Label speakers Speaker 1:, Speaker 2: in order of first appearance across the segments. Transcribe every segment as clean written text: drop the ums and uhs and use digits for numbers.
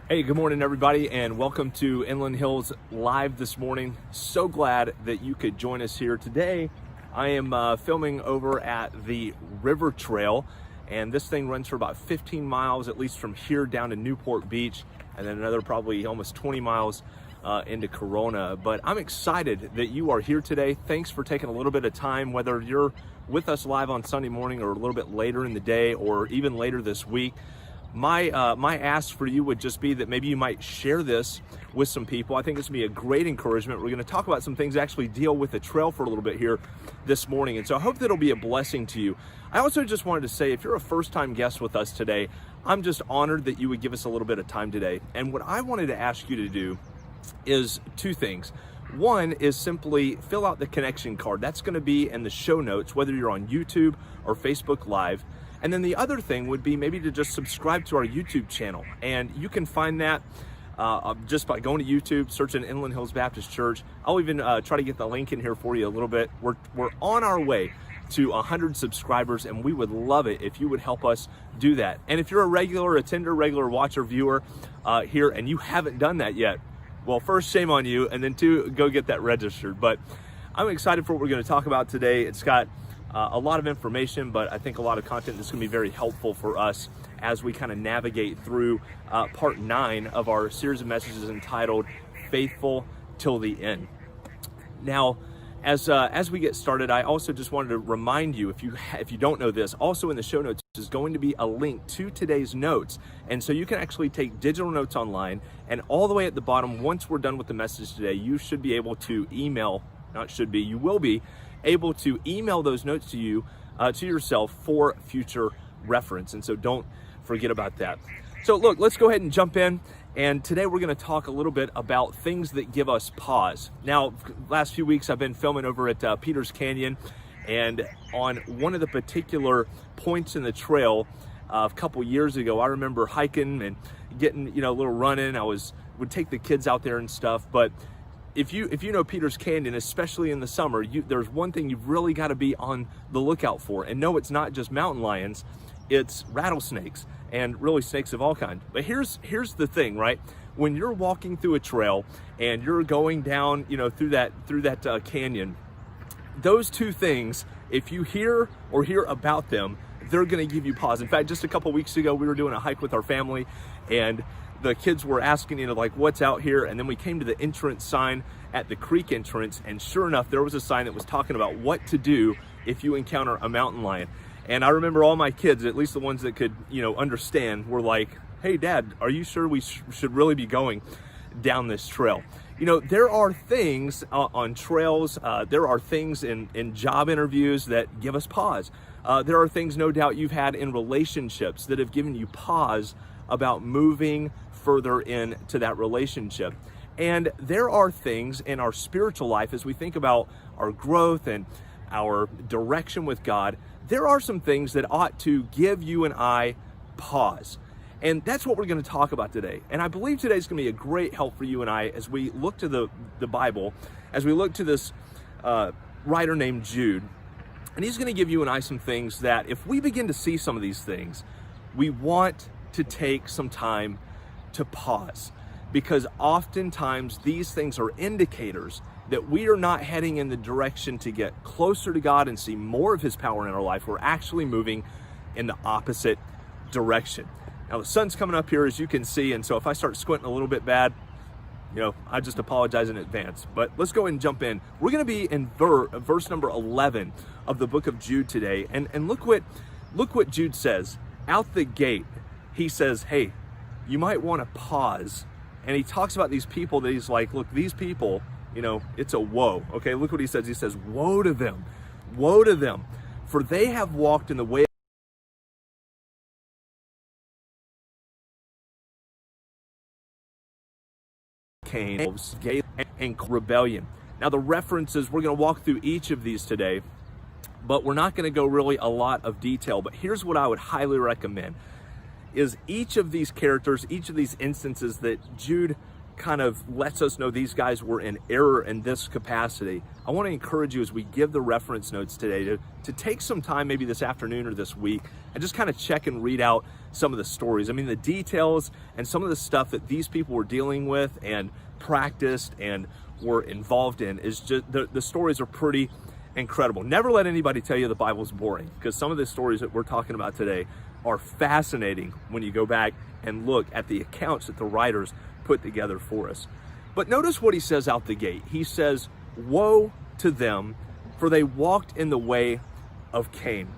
Speaker 1: Hey, good morning, everybody, and welcome to Inland Hills Live this morning. So glad that you could join us here today. I am filming over at the River Trail, and this thing runs for about 15 miles, at least from here down to Newport Beach, and then another probably almost 20 miles into Corona. But I'm excited that you are here today. Thanks for taking a little bit of time, whether you're with us live on Sunday morning or a little bit later in the day or even later this week. My ask for you would just be that maybe you might share this with some people. I think this would be a great encouragement. We're going to talk about some things that actually deal with the trail for a little bit here this morning. And so I hope that it'll be a blessing to you. I also just wanted to say, if you're a first-time guest with us today, I'm just honored that you would give us a little bit of time today. And what I wanted to ask you to do is two things. One is simply fill out the connection card. That's going to be in the show notes, whether you're on YouTube or Facebook Live. And then the other thing would be maybe to just subscribe to our YouTube channel. And you can find that just by going to YouTube, searching Inland Hills Baptist Church. I'll even try to get the link in here for you a little bit. We're on our way to 100 subscribers, and we would love it if you would help us do that. And if you're a regular attender, regular watcher, viewer here, and you haven't done that yet, well, first, shame on you, and then two, go get that registered. But I'm excited for what we're going to talk about today. It's got a lot of information, but I think a lot of content that's going to be very helpful for us as we kind of navigate through part 9 of our series of messages entitled Faithful Till the End. Now, as we get started, I also just wanted to remind you, if you don't know this, also in the show notes is going to be a link to today's notes. And so you can actually take digital notes online, and all the way at the bottom, once we're done with the message today, you should be able to email, not should be, you will be able to email those notes to you, to yourself for future reference. And so don't forget about that. So look, let's go ahead and jump in. And today we're going to talk a little bit about things that give us pause. Now, last few weeks I've been filming over at Peters Canyon, and on one of the particular points in the trail a couple years ago, I remember hiking and getting, a little running. Would take the kids out there and stuff, but if you know Peters Canyon, especially in the summer, there's one thing you've really got to be on the lookout for. And no, it's not just mountain lions, it's rattlesnakes and really snakes of all kinds. But here's the thing, right? When you're walking through a trail and you're going down, through that canyon, those two things, if you hear about them, they're going to give you pause. In fact, just a couple weeks ago, we were doing a hike with our family, and the kids were asking, what's out here? And then we came to the entrance sign at the creek entrance, and sure enough, there was a sign that was talking about what to do if you encounter a mountain lion. And I remember all my kids, at least the ones that could, understand, were like, hey, Dad, are you sure we should really be going down this trail? There are things on trails, there are things in job interviews that give us pause. There are things, no doubt, you've had in relationships that have given you pause about moving further into that relationship. And there are things in our spiritual life, as we think about our growth and our direction with God, there are some things that ought to give you and I pause. And that's what we're going to talk about today. And I believe today is going to be a great help for you and I as we look to the Bible, as we look to this writer named Jude. And he's going to give you and I some things that if we begin to see some of these things, we want to take some time to pause, because oftentimes these things are indicators that we are not heading in the direction to get closer to God and see more of His power in our life. We're actually moving in the opposite direction. Now the sun's coming up here, as you can see, and so if I start squinting a little bit bad, I just apologize in advance. But let's go ahead and jump in. We're going to be in verse number 11 of the book of Jude today, and look what Jude says out the gate. He says, hey, you might want to pause. And he talks about these people that he's like, look, these people, it's a woe. Okay, look what he says. He says, woe to them, for they have walked in the way of Cain, and rebellion. Now the references, we're going to walk through each of these today, but we're not going to go really a lot of detail. But here's what I would highly recommend. Is each of these characters, each of these instances that Jude kind of lets us know these guys were in error in this capacity, I want to encourage you as we give the reference notes today to take some time, maybe this afternoon or this week, and just kind of check and read out some of the stories. I mean, the details and some of the stuff that these people were dealing with and practiced and were involved in is just, the stories are pretty incredible. Never let anybody tell you the Bible's boring, because some of the stories that we're talking about today are fascinating when you go back and look at the accounts that the writers put together for us. But notice what he says out the gate. He says, "Woe to them, for they walked in the way of Cain."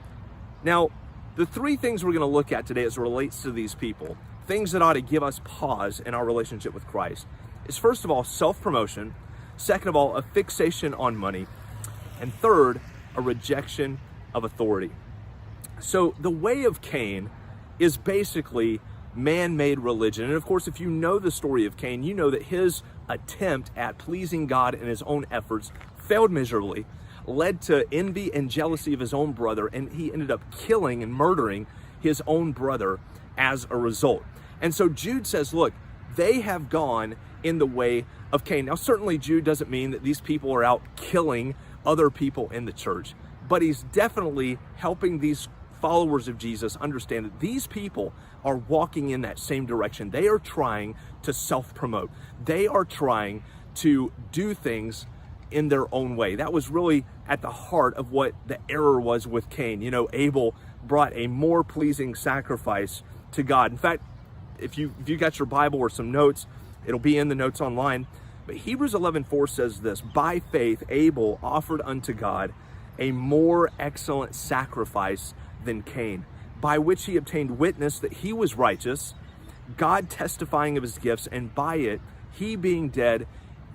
Speaker 1: Now, the three things we're going to look at today as it relates to these people, things that ought to give us pause in our relationship with Christ, is first of all, self-promotion. Second of all, a fixation on money. And third, a rejection of authority. So the way of Cain is basically man-made religion. And of course, if you know the story of Cain, you know that his attempt at pleasing God in his own efforts failed miserably, led to envy and jealousy of his own brother, and he ended up killing and murdering his own brother as a result. And so Jude says, look, they have gone in the way of Cain. Now, certainly Jude doesn't mean that these people are out killing other people in the church, but he's definitely helping these followers of Jesus understand that these people are walking in that same direction. They are trying to self-promote. They are trying to do things in their own way. That was really at the heart of what the error was with Cain. You know, Abel brought a more pleasing sacrifice to God. In fact, if you got your Bible or some notes, it'll be in the notes online. But Hebrews 11:4 says this, "By faith Abel offered unto God a more excellent sacrifice than Cain, by which he obtained witness that he was righteous, God testifying of his gifts, and by it he being dead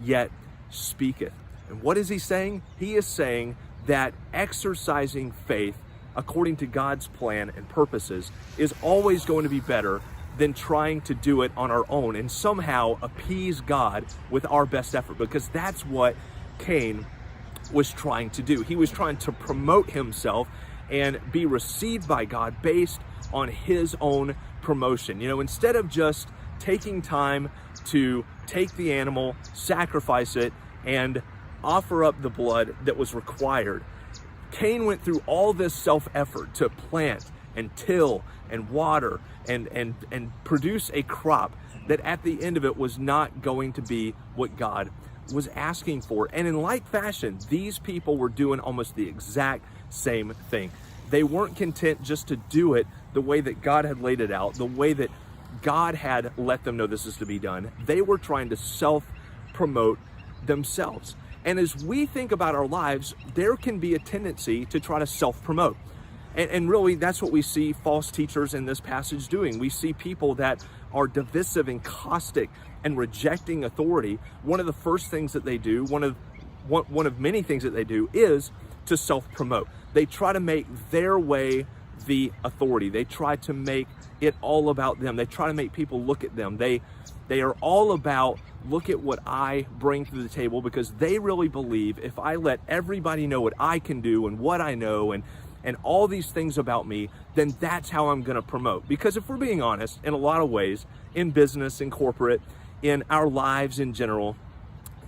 Speaker 1: yet speaketh." And what is he saying? He is saying that exercising faith according to God's plan and purposes is always going to be better than trying to do it on our own and somehow appease God with our best effort, because that's what Cain was trying to do. He was trying to promote himself and be received by God based on his own promotion. You know, instead of just taking time to take the animal, sacrifice it, and offer up the blood that was required, Cain went through all this self-effort to plant and till and water and produce a crop that at the end of it was not going to be what God was asking for. And in like fashion, these people were doing almost the exact same thing. They weren't content just to do it the way that God had laid it out, the way that God had let them know this is to be done. They were trying to self-promote themselves. And as we think about our lives, there can be a tendency to try to self-promote. And really, that's what we see false teachers in this passage doing. We see people that are divisive and caustic and rejecting authority. One of the first things that they do, one of many things that they do, is to self-promote. They try to make their way the authority. They try to make it all about them. They try to make people look at them. They are all about, look at what I bring to the table, because they really believe if I let everybody know what I can do and what I know and all these things about me, then that's how I'm going to promote. Because if we're being honest, in a lot of ways, in business, in corporate, in our lives in general,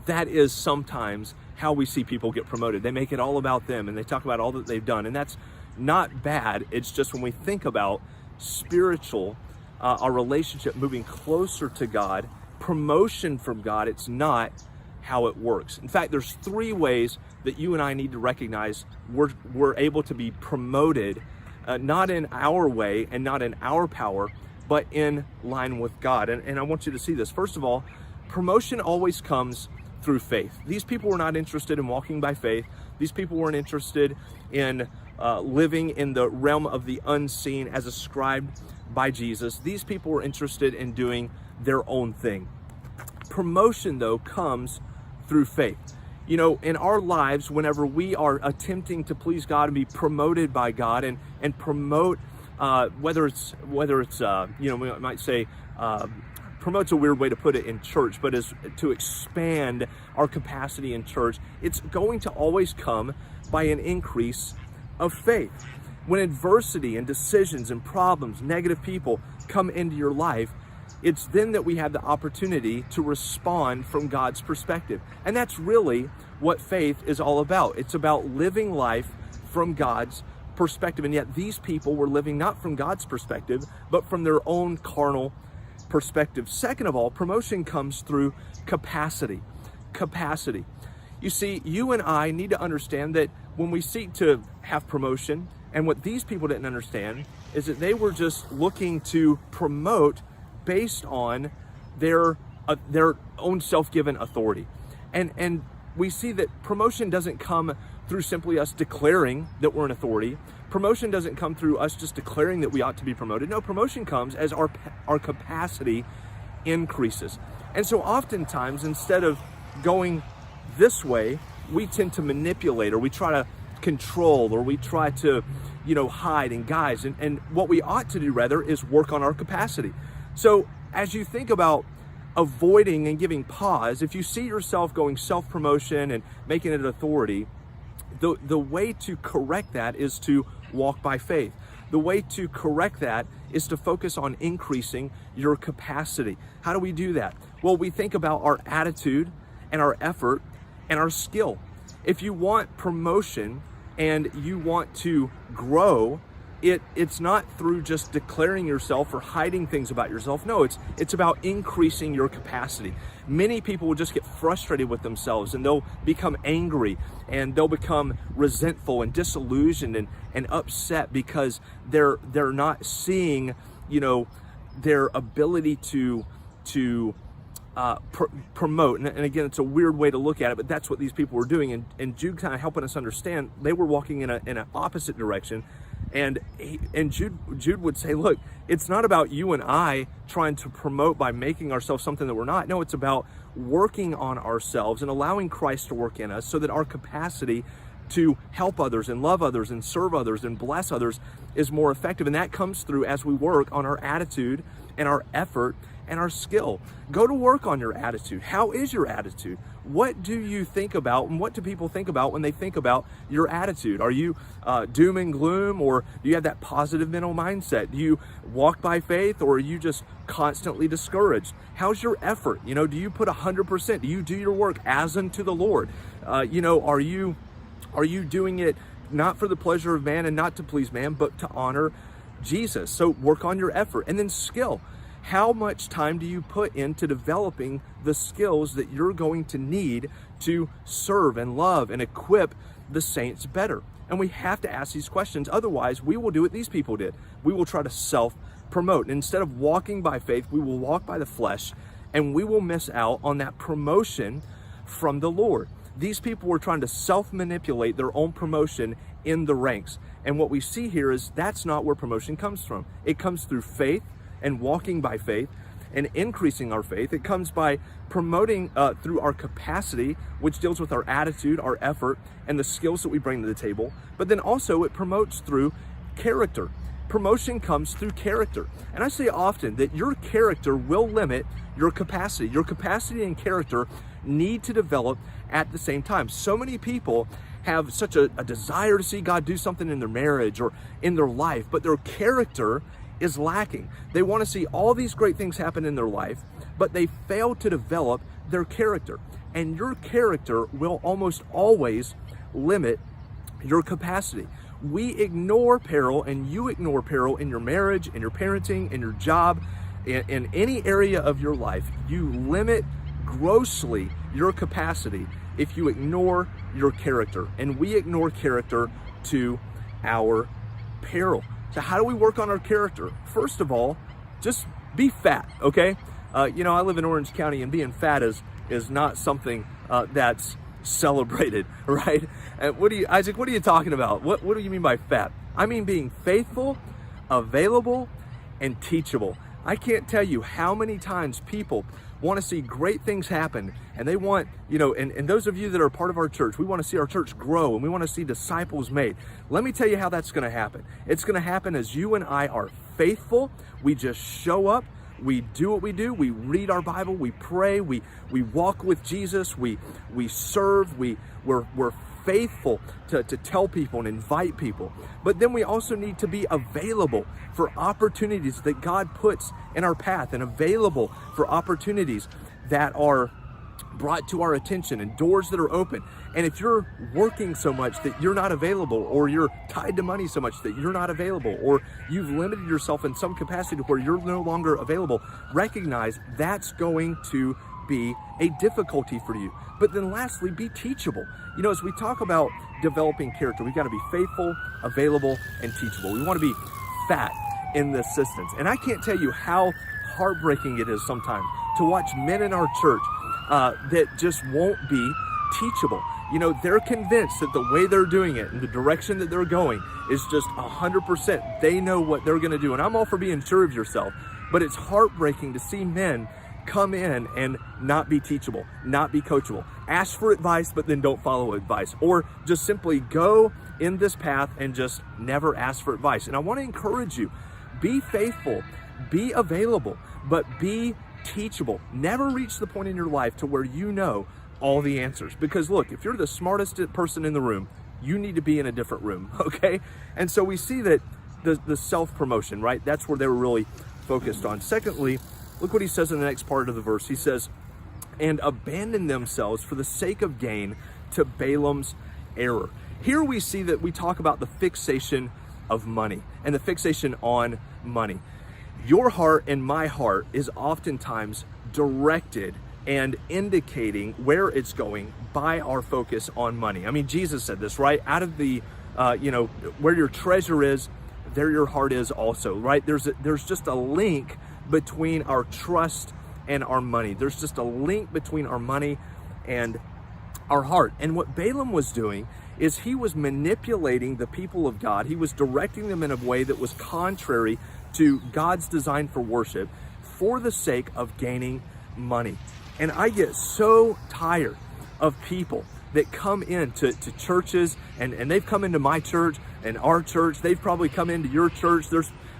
Speaker 1: that is sometimes how we see people get promoted. They make it all about them and they talk about all that they've done. And that's not bad. It's just when we think about spiritual, our relationship moving closer to God, promotion from God, it's not how it works. In fact, there's three ways that you and I need to recognize we're able to be promoted, not in our way and not in our power, but in line with God. And I want you to see this. First of all, promotion always comes through faith. These people were not interested in walking by faith. These people weren't interested in living in the realm of the unseen as ascribed by Jesus. These people were interested in doing their own thing. Promotion, though, comes through faith. You know, in our lives, whenever we are attempting to please God and be promoted by God and promote, whether it's you know, we might say, promote's a weird way to put it in church, but is to expand our capacity in church, it's going to always come by an increase of faith. When adversity and decisions and problems, negative people come into your life, it's then that we have the opportunity to respond from God's perspective. And that's really what faith is all about. It's about living life from God's perspective. And yet these people were living not from God's perspective, but from their own carnal perspective. Second of all, promotion comes through capacity. Capacity. You see, you and I need to understand that when we seek to have promotion, and what these people didn't understand is that they were just looking to promote based on their own self-given authority. And we see that promotion doesn't come through simply us declaring that we're an authority. Promotion doesn't come through us just declaring that we ought to be promoted. No, promotion comes as our capacity increases. And so oftentimes, instead of going this way, we tend to manipulate, or we try to control, or we try to, hide and guise. And what we ought to do rather is work on our capacity. So as you think about avoiding and giving pause, if you see yourself going self-promotion and making it an authority, the way to correct that is to walk by faith. The way to correct that is to focus on increasing your capacity. How do we do that? Well, we think about our attitude and our effort and our skill. If you want promotion and you want to grow, it's not through just declaring yourself or hiding things about yourself. No, it's about increasing your capacity. Many people will just get frustrated with themselves, and they'll become angry, and they'll become resentful and disillusioned and upset because they're not seeing, their ability to promote. And again, it's a weird way to look at it, but that's what these people were doing. And Jude kind of helping us understand they were walking in an opposite direction. And Jude would say, look, it's not about you and I trying to promote by making ourselves something that we're not. No, it's about working on ourselves and allowing Christ to work in us so that our capacity to help others and love others and serve others and bless others is more effective. And that comes through as we work on our attitude and our effort and our skill. Go to work on your attitude. How is your attitude? What do you think about, and what do people think about when they think about your attitude? Are you doom and gloom, or do you have that positive mental mindset? Do you walk by faith, or are you just constantly discouraged? How's your effort? Do you put 100%? Do you do your work as unto the Lord? Are you doing it not for the pleasure of man and not to please man, but to honor Jesus? So work on your effort. And then skill. How much time do you put into developing the skills that you're going to need to serve and love and equip the saints better? And we have to ask these questions. Otherwise, we will do what these people did. We will try to self-promote. And instead of walking by faith, we will walk by the flesh, and we will miss out on that promotion from the Lord. These people were trying to self-manipulate their own promotion in the ranks. And what we see here is that's not where promotion comes from. It comes through faith and walking by faith and increasing our faith. It comes by promoting through our capacity, which deals with our attitude, our effort, and the skills that we bring to the table. But then also it promotes through character. Promotion comes through character. And I say often that your character will limit your capacity. Your capacity and character need to develop at the same time. So many people have such a desire to see God do something in their marriage or in their life, but their character is lacking. They want to see all these great things happen in their life, but they fail to develop their character. And your character will almost always limit your capacity. We ignore peril, and you ignore peril in your marriage, in your parenting, in your job, in any area of your life. You limit grossly your capacity if you ignore your character. And we ignore character to our peril. So how do we work on our character? First of all, just be fat, okay? I live in Orange County, and being fat is not something that's celebrated, right? And Isaac, what are you talking about? What do you mean by fat? I mean being faithful, available, and teachable. I can't tell you how many times people want to see great things happen, and they want, and those of you that are part of our church, we want to see our church grow, and we want to see disciples made. Let me tell you how that's going to happen. It's going to happen as you and I are faithful. We just show up. We do what we do. We read our Bible. We pray. We walk with Jesus. We serve. We're faithful to tell people and invite people. But then we also need to be available for opportunities that God puts in our path, and available for opportunities that are brought to our attention and doors that are open. And if you're working so much that you're not available, or you're tied to money so much that you're not available, or you've limited yourself in some capacity to where you're no longer available, recognize that's going to be a difficulty for you. But then lastly, be teachable. You know, as we talk about developing character, we've got to be faithful, available, and teachable. We want to be fat in the assistance. And I can't tell you how heartbreaking it is sometimes to watch men in our church that just won't be teachable. You know, they're convinced that the way they're doing it and the direction that they're going is just 100%. They know what they're going to do. And I'm all for being sure of yourself, but it's heartbreaking to see men come in and not be teachable, not be coachable. Ask for advice, but then don't follow advice, or just simply go in this path and just never ask for advice. And I want to encourage you, be faithful, be available, but be teachable. Never reach the point in your life to where you know all the answers. Because look, if you're the smartest person in the room, you need to be in a different room, okay? And so we see that the self-promotion, right? That's where they were really focused on. Secondly, look what he says in the next part of the verse. He says, and abandon themselves for the sake of gain to Balaam's error. Here we see that we talk about the fixation of money and the fixation on money. Your heart and my heart is oftentimes directed and indicating where it's going by our focus on money. I mean, Jesus said this, right? Out of the, where your treasure is, there your heart is also, right? There's just a link between our trust and our money. There's just a link between our money and our heart. And what Balaam was doing is he was manipulating the people of God. He was directing them in a way that was contrary to God's design for worship for the sake of gaining money. And I get so tired of people that come into churches, and they've come into my church and our church. They've probably come into your church.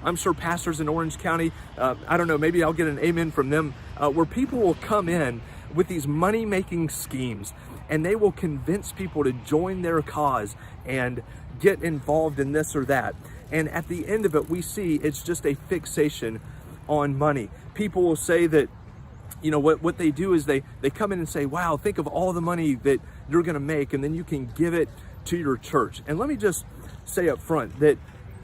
Speaker 1: I'm sure pastors in Orange County, I don't know, maybe I'll get an amen from them, where people will come in with these money-making schemes, and they will convince people to join their cause and get involved in this or that. And at the end of it, we see it's just a fixation on money. People will say that, you know, what they do is they come in and say, wow, think of all the money that you're going to make, and then you can give it to your church. And let me just say up front that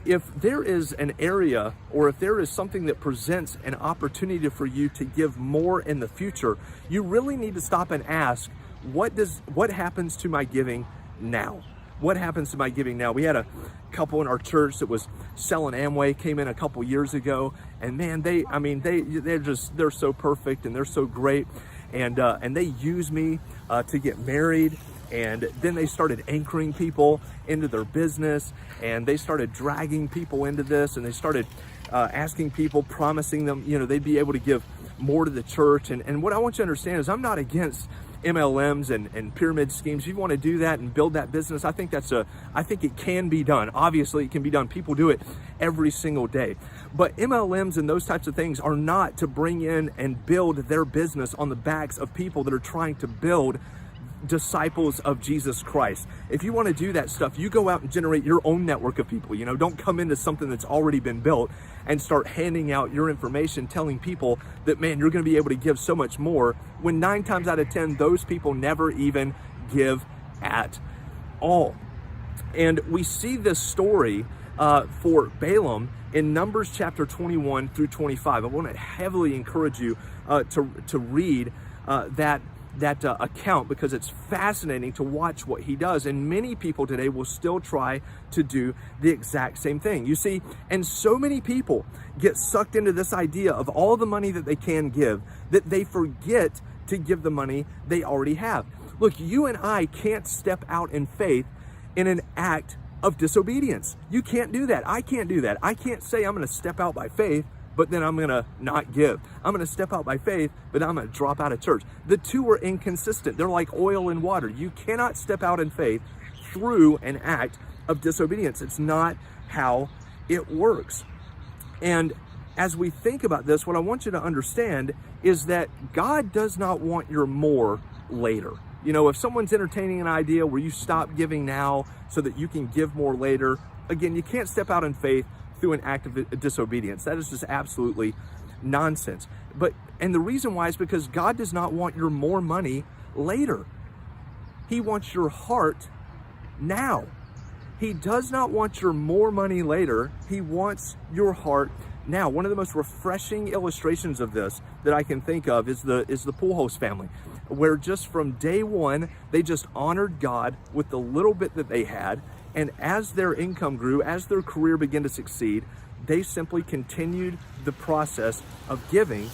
Speaker 1: if there is an area, or if there is something that presents an opportunity for you to give more in the future, you really need to stop and ask, what happens to my giving now? What happens to my giving now? We had a couple in our church that was selling Amway, came in a couple years ago, and man, they're so perfect and they're so great, and they use me to get married. And then they started anchoring people into their business, and they started dragging people into this, and they started asking people, promising them, you know, they'd be able to give more to the church. And what I want you to understand is I'm not against MLMs and pyramid schemes. If you want to do that and build that business, I think it can be done. Obviously, it can be done. People do it every single day. But MLMs and those types of things are not to bring in and build their business on the backs of people that are trying to build disciples of Jesus Christ. If you want to do that stuff, you go out and generate your own network of people. You know, don't come into something that's already been built and start handing out your information, telling people that, man, you're going to be able to give so much more, when 9 times out of 10, those people never even give at all. And we see this story for Balaam in Numbers chapter 21 through 25. I want to heavily encourage you to read that account, because it's fascinating to watch what he does. And many people today will still try to do the exact same thing. You see, and so many people get sucked into this idea of all the money that they can give that they forget to give the money they already have. Look, you and I can't step out in faith in an act of disobedience. You can't do that. I can't do that. I can't say I'm going to step out by faith, but then I'm going to not give. I'm going to step out by faith, but I'm going to drop out of church. The two are inconsistent. They're like oil and water. You cannot step out in faith through an act of disobedience. It's not how it works. And as we think about this, what I want you to understand is that God does not want your more later. You know, if someone's entertaining an idea where you stop giving now so that you can give more later, again, you can't step out in faith through an act of disobedience. That is just absolutely nonsense. And the reason why is because God does not want your more money later. He wants your heart now. He does not want your more money later. He wants your heart now. One of the most refreshing illustrations of this that I can think of is the Pujols family, where just from day one, they just honored God with the little bit that they had. And as their income grew, as their career began to succeed, they simply continued the process of giving,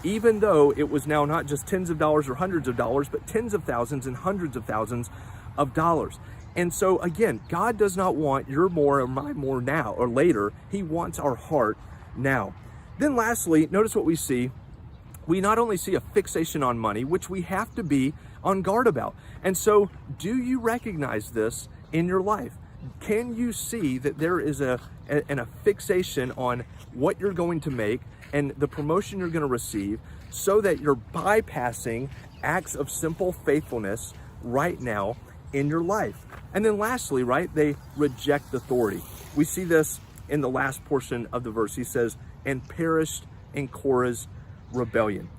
Speaker 1: even though it was now not just tens of dollars or hundreds of dollars, but tens of thousands and hundreds of thousands of dollars. And so again, God does not want your more or my more now or later. He wants our heart now. Then lastly, notice what we see. We not only see a fixation on money, which we have to be on guard about. And so do you recognize this in your life? Can you see that there is a fixation on what you're going to make and the promotion you're going to receive, so that you're bypassing acts of simple faithfulness right now in your life? And then lastly, right, they reject authority. We see this in the last portion of the verse. He says, and perished in Korah's rebellion,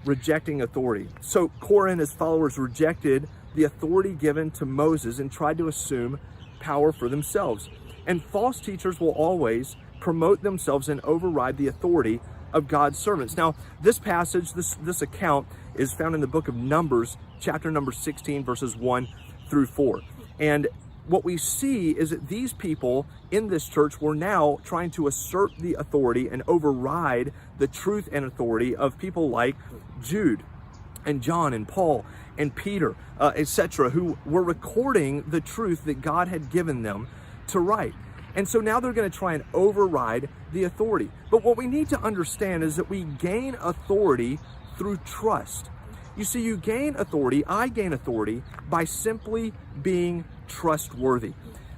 Speaker 1: rejecting authority. So Korah and his followers rejected the authority given to Moses and tried to assume power for themselves. And false teachers will always promote themselves and override the authority of God's servants. Now, this passage, this account is found in the book of Numbers, chapter number 16, verses 1 through 4. And what we see is that these people in this church were now trying to assert the authority and override the truth and authority of people like Jude and John and Paul and Peter, etc., who were recording the truth that God had given them to write. And so now they're going to try and override the authority. But what we need to understand is that we gain authority through trust. You see, you gain authority, I gain authority by simply being trustworthy.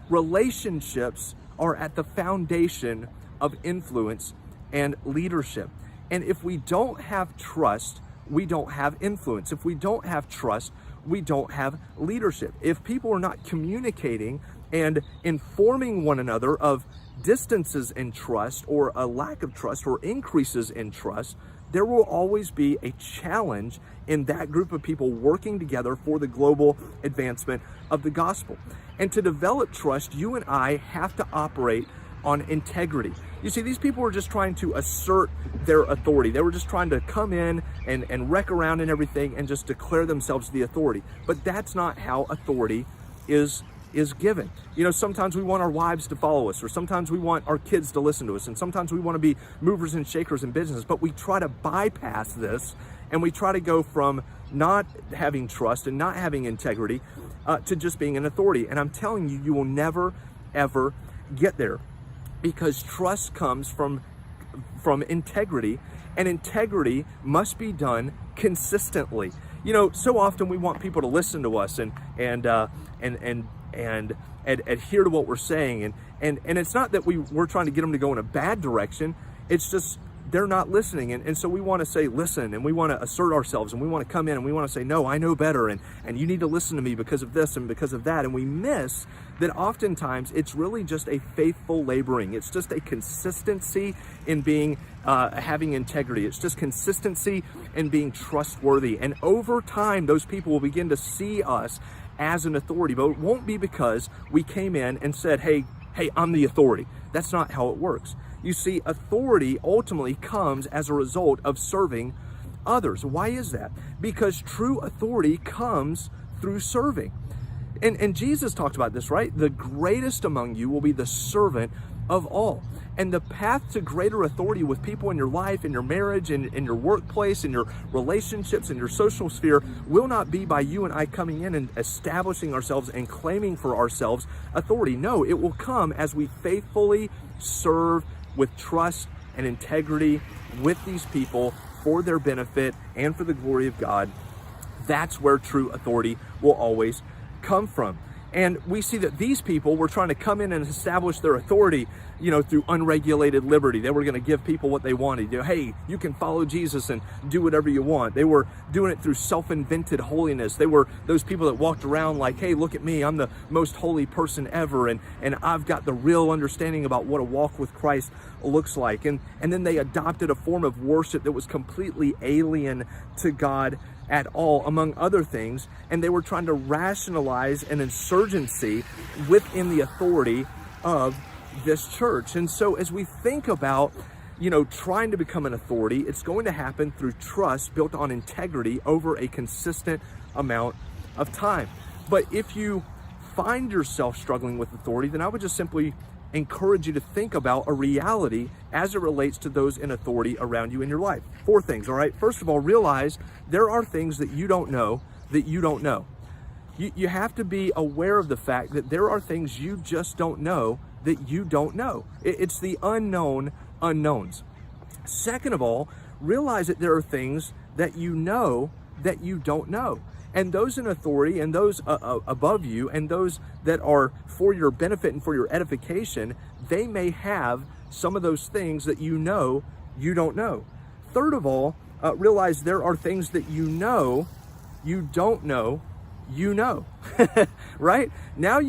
Speaker 1: Relationships are at the foundation of influence and leadership. And if we don't have trust, we don't have influence. If we don't have trust, we don't have leadership. If people are not communicating and informing one another of distances in trust, or a lack of trust, or increases in trust, there will always be a challenge in that group of people working together for the global advancement of the gospel. And to develop trust, you and I have to operate on integrity. You see, these people were just trying to assert their authority. They were just trying to come in and wreck around and everything and just declare themselves the authority. But that's not how authority is given. You know, sometimes we want our wives to follow us, or sometimes we want our kids to listen to us, and sometimes we want to be movers and shakers in business, but we try to bypass this, and we try to go from not having trust and not having integrity to just being an authority. And I'm telling you, you will never, ever get there, because trust comes from integrity, and integrity must be done consistently. You know, so often we want people to listen to us and adhere to what we're saying, and it's not that we're trying to get them to go in a bad direction. It's just they're not listening, and so we want to say listen, and we want to assert ourselves, and we want to come in and we want to say, no, I know better, and you need to listen to me because of this and because of that. And we miss that oftentimes it's really just a faithful laboring. It's just a consistency in being having integrity. It's just consistency in being trustworthy, and over time those people will begin to see us as an authority. But it won't be because we came in and said, hey, I'm the authority. That's not how it works. You see, authority ultimately comes as a result of serving others. Why is that? Because true authority comes through serving. And Jesus talked about this, right? The greatest among you will be the servant of all. And the path to greater authority with people in your life, in your marriage, in your workplace, in your relationships, in your social sphere, will not be by you and I coming in and establishing ourselves and claiming for ourselves authority. No, it will come as we faithfully serve with trust and integrity with these people for their benefit and for the glory of God. That's where true authority will always come from. And we see that these people were trying to come in and establish their authority, you know, through unregulated liberty. They were going to give people what they wanted. You know, hey, you can follow Jesus and do whatever you want. They were doing it through self-invented holiness. They were those people that walked around like, hey, look at me, I'm the most holy person ever, and I've got the real understanding about what a walk with Christ looks like. And then they adopted a form of worship that was completely alien to God at all, among other things, and they were trying to rationalize an insurgency within the authority of this church. And so as we think about, trying to become an authority, it's going to happen through trust built on integrity over a consistent amount of time. But if you find yourself struggling with authority, then I would just simply encourage you to think about a reality as it relates to those in authority around you in your life. 4 things, all right? First of all, realize there are things that you don't know that you don't know. You have to be aware of the fact that there are things you just don't know that you don't know. It's the unknown unknowns. Second of all, realize that there are things that you know that you don't know. And those in authority and those above you and those that are for your benefit and for your edification, they may have some of those things that you don't know. Third of all, realize there are things that you don't know, right? Now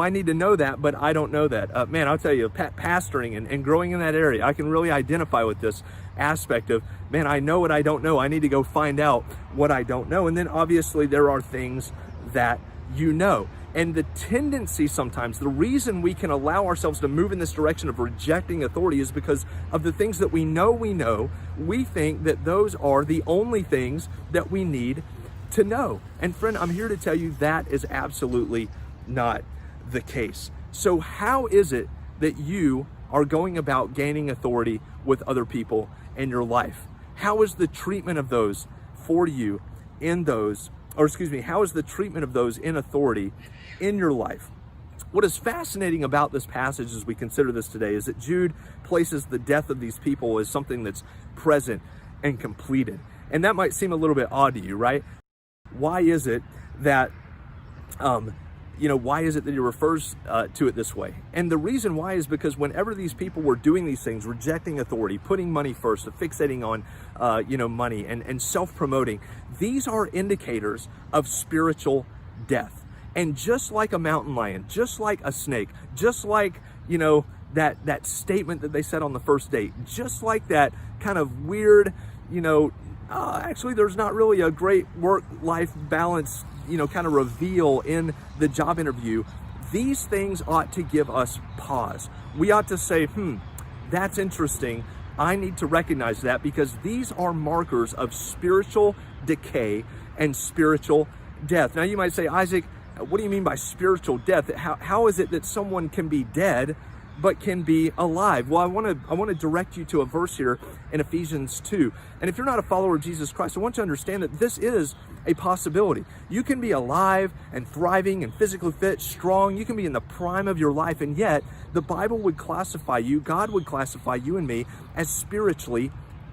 Speaker 1: I need to know that, but I don't know that. Man, I'll tell you, pastoring and growing in that area, I can really identify with this aspect of, man, I know what I don't know. I need to go find out what I don't know. And then obviously there are things that you know. And the tendency sometimes, the reason we can allow ourselves to move in this direction of rejecting authority is because of the things that we know. We think that those are the only things that we need to know. And friend, I'm here to tell you that is absolutely not the case. So how is it that you are going about gaining authority with other people in your life? How is the treatment of those for you how is the treatment of those in authority in your life? What is fascinating about this passage as we consider this today is that Jude places the death of these people as something that's present and completed. And that might seem a little bit odd to you, right? Why is it that he refers to it this way? And the reason why is because whenever these people were doing these things, rejecting authority, putting money first, fixating on, money and self-promoting, these are indicators of spiritual death. And just like a mountain lion, just like a snake, just like, that statement that they said on the first date, just like that kind of weird, actually there's not really a great work-life balance kind of reveal in the job interview. These things ought to give us pause. We ought to say, that's interesting. I need to recognize that, because these are markers of spiritual decay and spiritual death. Now you might say, Isaac, what do you mean by spiritual death? How is it that someone can be dead but can be alive? Well, I want to direct you to a verse here in Ephesians 2. And if you're not a follower of Jesus Christ, I want you to understand that this is a possibility. You can be alive and thriving and physically fit, strong. You can be in the prime of your life, and yet the Bible would classify you, God would classify you and me as spiritually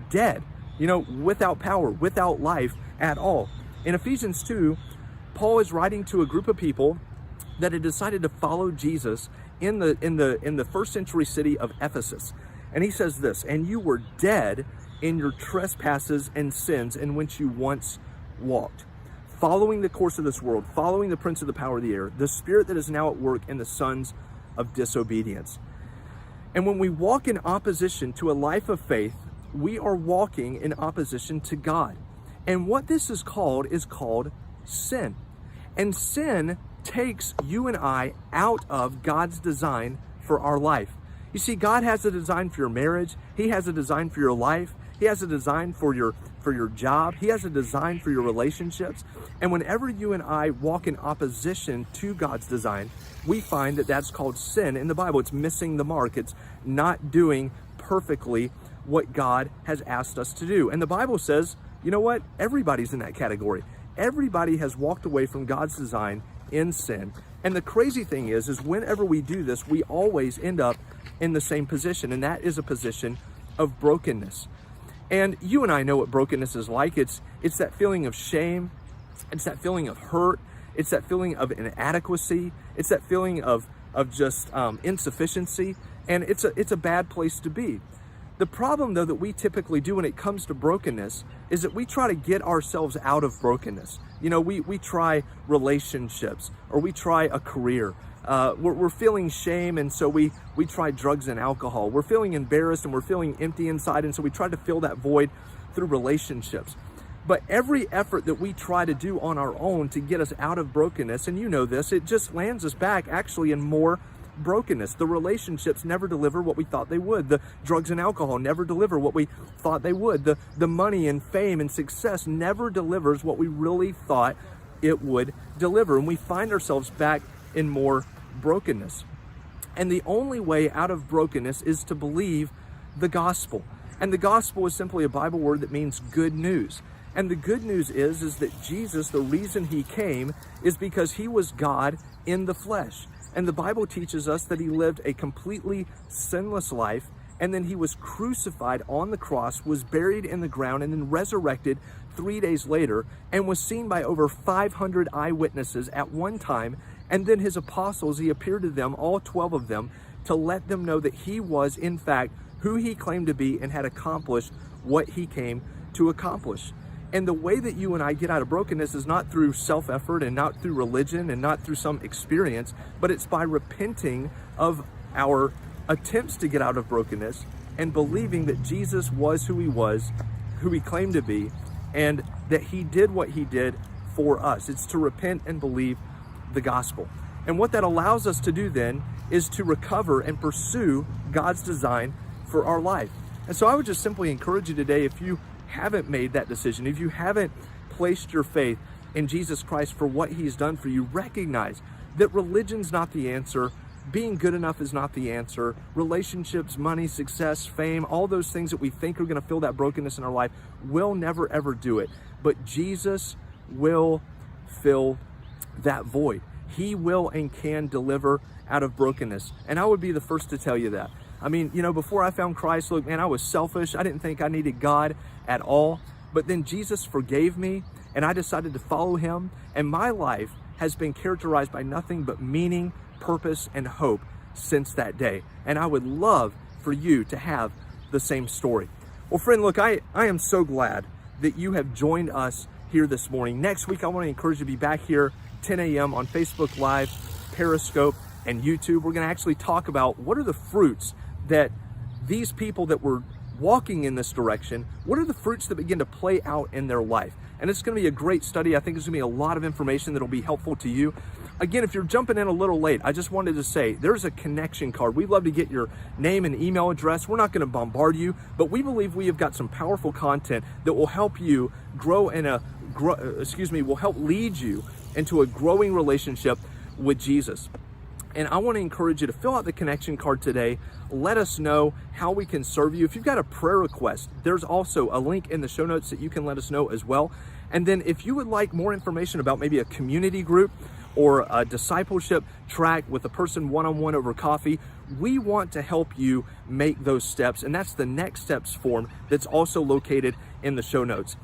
Speaker 1: dead, without power, without life at all. In Ephesians 2, Paul is writing to a group of people that had decided to follow Jesus in the first century city of Ephesus. And he says this, "And you were dead in your trespasses and sins in which you once walked, following the course of this world, following the prince of the power of the air, the spirit that is now at work in the sons of disobedience." And when we walk in opposition to a life of faith, we are walking in opposition to God. And what this is called sin. And sin takes you and I out of God's design for our life. You see, God has a design for your marriage. He has a design for your life. He has a design for your job. He has a design for your relationships. And whenever you and I walk in opposition to God's design, we find that that's called sin in the Bible. It's missing the mark. It's not doing perfectly what God has asked us to do. And the Bible says, you know what? Everybody's in that category. Everybody has walked away from God's design in sin. And the crazy thing is whenever we do this, we always end up in the same position, and that is a position of brokenness. And you and I know what brokenness is like. It's that feeling of shame. It's that feeling of hurt. It's that feeling of inadequacy. It's that feeling of just insufficiency. And it's a bad place to be. The problem, though, that we typically do when it comes to brokenness is that we try to get ourselves out of brokenness. We try relationships, or we try a career. We're feeling shame, and so we try drugs and alcohol. We're feeling embarrassed, and we're feeling empty inside, and so we try to fill that void through relationships. But every effort that we try to do on our own to get us out of brokenness, and you know this, it just lands us back actually in more brokenness. The relationships never deliver what we thought they would. The drugs and alcohol never deliver what we thought they would. The money and fame and success never delivers what we really thought it would deliver. And we find ourselves back in more brokenness. And the only way out of brokenness is to believe the gospel. And the gospel is simply a Bible word that means good news. And the good news is that Jesus, the reason he came is because he was God in the flesh. And the Bible teaches us that he lived a completely sinless life, and then he was crucified on the cross, was buried in the ground, and then resurrected 3 days later, and was seen by over 500 eyewitnesses at one time. And then his apostles, he appeared to them, all 12 of them, to let them know that he was, in fact, who he claimed to be and had accomplished what he came to accomplish. And the way that you and I get out of brokenness is not through self-effort and not through religion and not through some experience, but it's by repenting of our attempts to get out of brokenness and believing that Jesus was, who he claimed to be, and that he did what he did for us. It's to repent and believe the gospel. And what that allows us to do then is to recover and pursue God's design for our life. And so I would just simply encourage you today, if you haven't made that decision, if you haven't placed your faith in Jesus Christ for what he's done for you, recognize that religion's not the answer. Being good enough is not the answer. Relationships, money, success, fame, all those things that we think are going to fill that brokenness in our life will never ever do it. But Jesus will fill that void. He will and can deliver out of brokenness. And I would be the first to tell you that. I mean, you know, before I found Christ, look, man, I was selfish. I didn't think I needed God at all. But then Jesus forgave me, and I decided to follow him. And my life has been characterized by nothing but meaning, purpose, and hope since that day. And I would love for you to have the same story. Well, friend, look, I am so glad that you have joined us here this morning. Next week, I want to encourage you to be back here 10 a.m. on Facebook Live, Periscope, and YouTube. We're going to actually talk about what are the fruits that these people that were walking in this direction, what are the fruits that begin to play out in their life? And it's going to be a great study. I think there's going to be a lot of information that will be helpful to you. Again, if you're jumping in a little late, I just wanted to say there's a connection card. We'd love to get your name and email address. We're not going to bombard you, but we believe we have got some powerful content that will help you will help lead you into a growing relationship with Jesus. And I want to encourage you to fill out the connection card today. Let us know how we can serve you. If you've got a prayer request, there's also a link in the show notes that you can let us know as well. And then if you would like more information about maybe a community group or a discipleship track with a person one-on-one over coffee, we want to help you make those steps. And that's the Next Steps form that's also located in the show notes.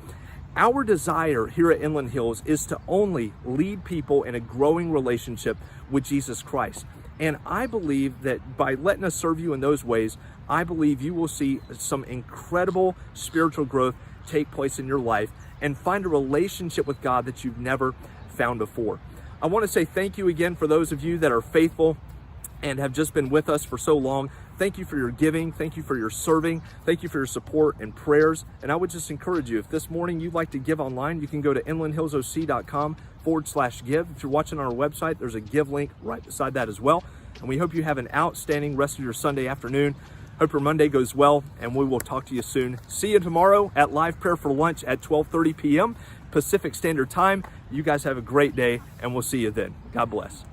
Speaker 1: Our desire here at Inland Hills is to only lead people in a growing relationship with Jesus Christ. And I believe that by letting us serve you in those ways, I believe you will see some incredible spiritual growth take place in your life and find a relationship with God that you've never found before. I want to say thank you again for those of you that are faithful and have just been with us for so long. Thank you for your giving. Thank you for your serving. Thank you for your support and prayers. And I would just encourage you, if this morning you'd like to give online, you can go to inlandhillsoc.com/give. If you're watching on our website, there's a give link right beside that as well. And we hope you have an outstanding rest of your Sunday afternoon. Hope your Monday goes well, and we will talk to you soon. See you tomorrow at Live Prayer for Lunch at 12:30 p.m. Pacific Standard Time. You guys have a great day, and we'll see you then. God bless.